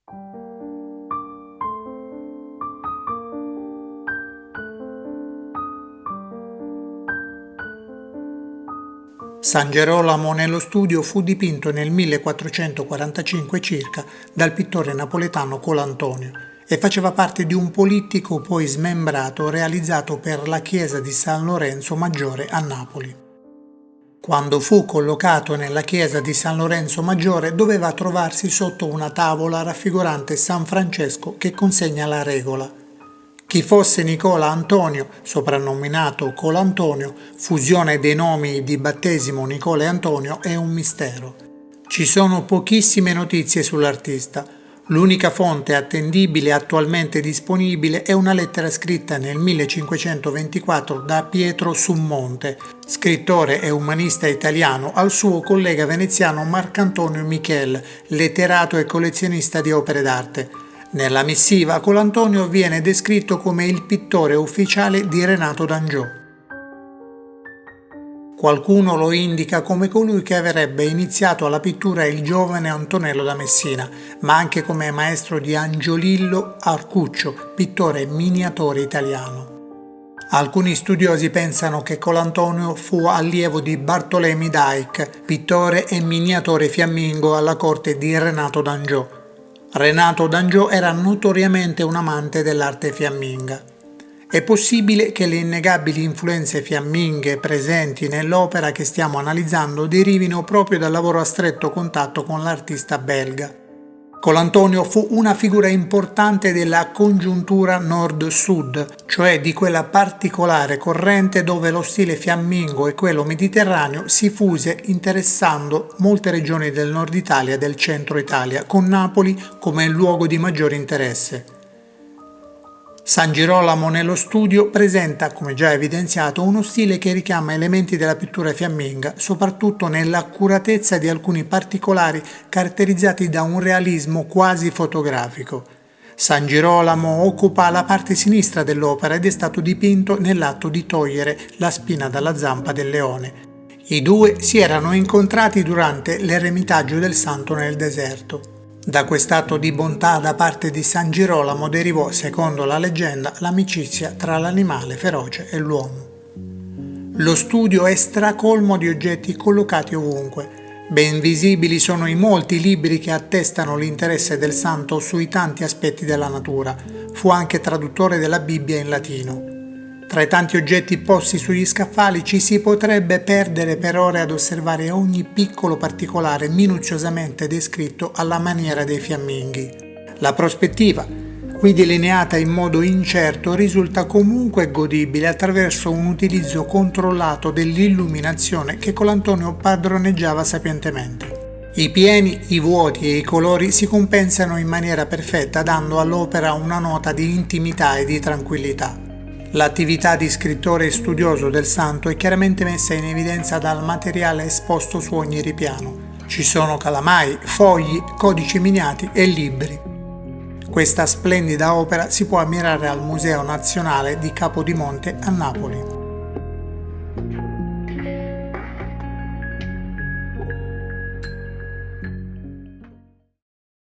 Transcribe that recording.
San Gerolamo nello studio fu dipinto nel 1445 circa dal pittore napoletano Colantonio e faceva parte di un polittico poi smembrato realizzato per la chiesa di San Lorenzo Maggiore a Napoli. Quando fu collocato nella chiesa di San Lorenzo Maggiore doveva trovarsi sotto una tavola raffigurante San Francesco che consegna la regola. Chi fosse Nicola Antonio, soprannominato Colantonio, fusione dei nomi di battesimo Nicola e Antonio, è un mistero. Ci sono pochissime notizie sull'artista. L'unica fonte attendibile attualmente disponibile è una lettera scritta nel 1524 da Pietro Summonte, scrittore e umanista italiano, al suo collega veneziano Marcantonio Michel, letterato e collezionista di opere d'arte. Nella missiva Colantonio viene descritto come il pittore ufficiale di Renato d'Angiò. Qualcuno lo indica come colui che avrebbe iniziato alla pittura il giovane Antonello da Messina, ma anche come maestro di Angiolillo Arcuccio, pittore miniatore italiano. Alcuni studiosi pensano che Colantonio fu allievo di Bartolomeo Dijk, pittore e miniatore fiammingo alla corte di Renato d'Angiò. Renato d'Angiò era notoriamente un amante dell'arte fiamminga. È possibile che le innegabili influenze fiamminghe presenti nell'opera che stiamo analizzando derivino proprio dal lavoro a stretto contatto con l'artista belga. Colantonio fu una figura importante della congiuntura nord-sud, cioè di quella particolare corrente dove lo stile fiammingo e quello mediterraneo si fuse interessando molte regioni del nord Italia e del centro Italia, con Napoli come luogo di maggiore interesse. San Girolamo nello studio presenta, come già evidenziato, uno stile che richiama elementi della pittura fiamminga, soprattutto nell'accuratezza di alcuni particolari caratterizzati da un realismo quasi fotografico. San Girolamo occupa la parte sinistra dell'opera ed è stato dipinto nell'atto di togliere la spina dalla zampa del leone. I due si erano incontrati durante l'eremitaggio del santo nel deserto. Da quest'atto di bontà da parte di San Girolamo derivò, secondo la leggenda, l'amicizia tra l'animale feroce e l'uomo. Lo studio è stracolmo di oggetti collocati ovunque. Ben visibili sono i molti libri che attestano l'interesse del santo sui tanti aspetti della natura. Fu anche traduttore della Bibbia in latino. Tra i tanti oggetti posti sugli scaffali ci si potrebbe perdere per ore ad osservare ogni piccolo particolare minuziosamente descritto alla maniera dei fiamminghi. La prospettiva, qui delineata in modo incerto, risulta comunque godibile attraverso un utilizzo controllato dell'illuminazione che Colantonio padroneggiava sapientemente. I pieni, i vuoti e i colori si compensano in maniera perfetta, dando all'opera una nota di intimità e di tranquillità. L'attività di scrittore e studioso del santo è chiaramente messa in evidenza dal materiale esposto su ogni ripiano. Ci sono calamai, fogli, codici miniati e libri. Questa splendida opera si può ammirare al Museo Nazionale di Capodimonte a Napoli.